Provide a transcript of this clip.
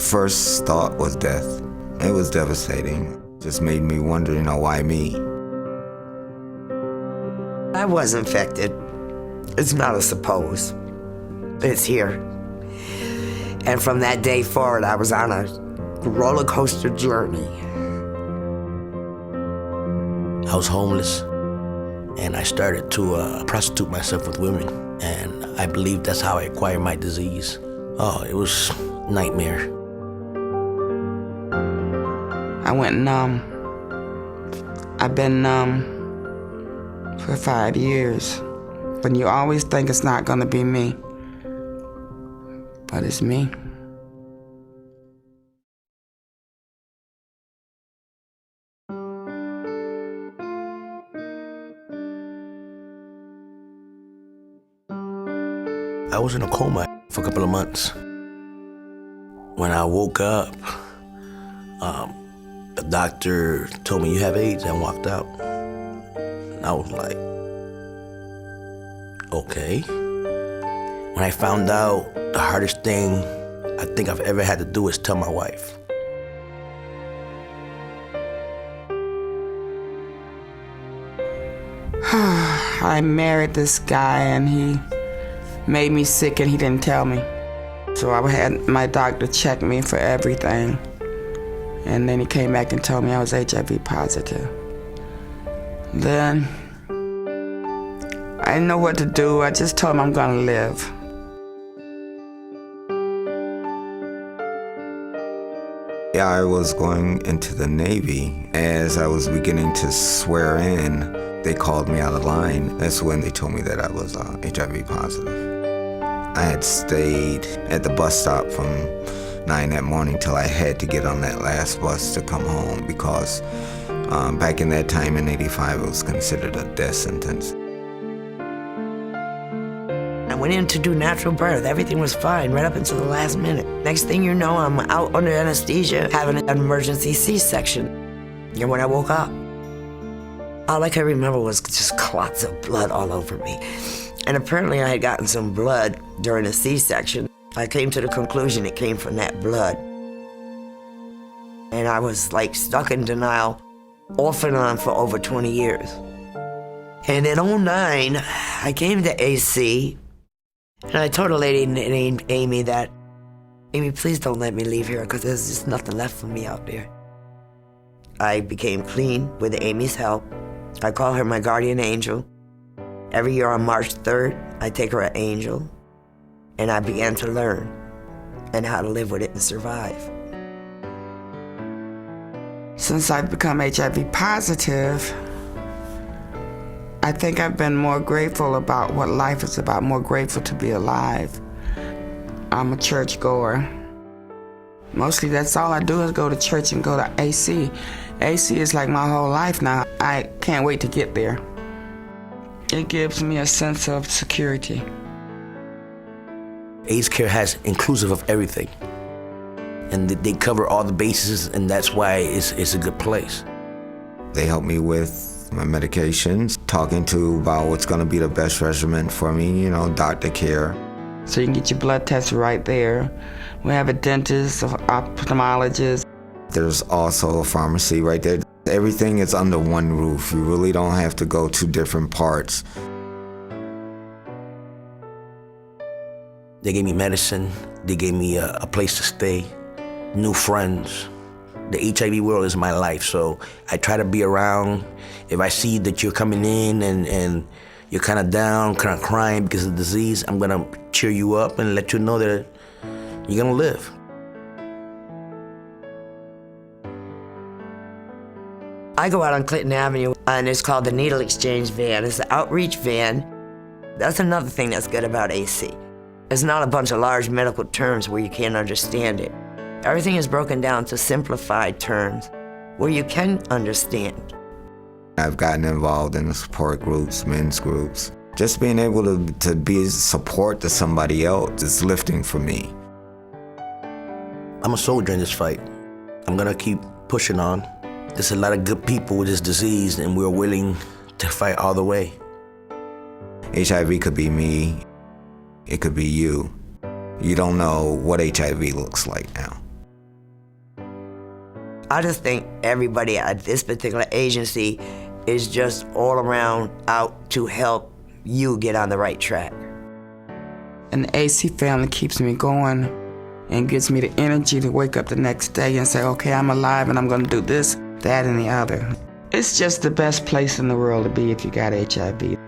First thought was death. It was devastating. Just made me wonder, why me? I was infected. It's not a suppose. It's here. And from that day forward, I was on a roller coaster journey. I was homeless, and I started to prostitute myself with women, and I believe that's how I acquired my disease. Oh, it was a nightmare. I went numb. I've been numb for 5 years. When you always think it's not gonna be me, but it's me. I was in a coma for a couple of months. When I woke up, the doctor told me, "You have AIDS," and walked out. And I was like, okay. When I found out, the hardest thing I think I've ever had to do is tell my wife. I married this guy and he made me sick and he didn't tell me. So I had my doctor check me for everything. And then he came back and told me I was HIV positive. Then I didn't know what to do. I just told him I'm gonna live. Yeah, I was going into the Navy. As I was beginning to swear in, they called me out of line. That's when they told me that I was HIV positive. I had stayed at the bus stop from 9 that morning till I had to get on that last bus to come home because back in that time in '85, it was considered a death sentence. I went in to do natural birth. Everything was fine right up until the last minute. Next thing you know, I'm out under anesthesia having an emergency C-section. And when I woke up, all I could remember was just clots of blood all over me. And apparently I had gotten some blood during the C-section. I came to the conclusion it came from that blood. And I was like stuck in denial off and on for over 20 years. And in '09, I came to AC, and I told a lady named Amy that, "Amy, please don't let me leave here because there's just nothing left for me out there." I became clean with Amy's help. I call her my guardian angel. Every year on March 3rd, I take her an angel, and I began to learn and how to live with it and survive. Since I've become HIV positive, I think I've been more grateful about what life is about, more grateful to be alive. I'm a churchgoer. Mostly that's all I do is go to church and go to AC. AC is like my whole life now. I can't wait to get there. It gives me a sense of security. AIDS Care has inclusive of everything. And they cover all the bases, and that's why it's a good place. They help me with my medications, talking to about what's gonna be the best regimen for me, doctor care. So you can get your blood tests right there. We have a dentist, an ophthalmologist. There's also a pharmacy right there. Everything is under one roof. You really don't have to go to different parts. They gave me medicine. They gave me a place to stay, new friends. The HIV world is my life, so I try to be around. If I see that you're coming in and you're kind of down, kind of crying because of the disease, I'm gonna cheer you up and let you know that you're gonna live. I go out on Clinton Avenue, and it's called the Needle Exchange Van. It's an outreach van. That's another thing that's good about AC. It's not a bunch of large medical terms where you can't understand it. Everything is broken down to simplified terms where you can understand. I've gotten involved in the support groups, men's groups. Just being able to be support to somebody else is lifting for me. I'm a soldier in this fight. I'm gonna keep pushing on. There's a lot of good people with this disease, and we're willing to fight all the way. HIV could be me. It could be you. You don't know what HIV looks like now. I just think everybody at this particular agency is just all around out to help you get on the right track. And the AC family keeps me going and gives me the energy to wake up the next day and say, okay, I'm alive and I'm going to do this, that, and the other. It's just the best place in the world to be if you got HIV.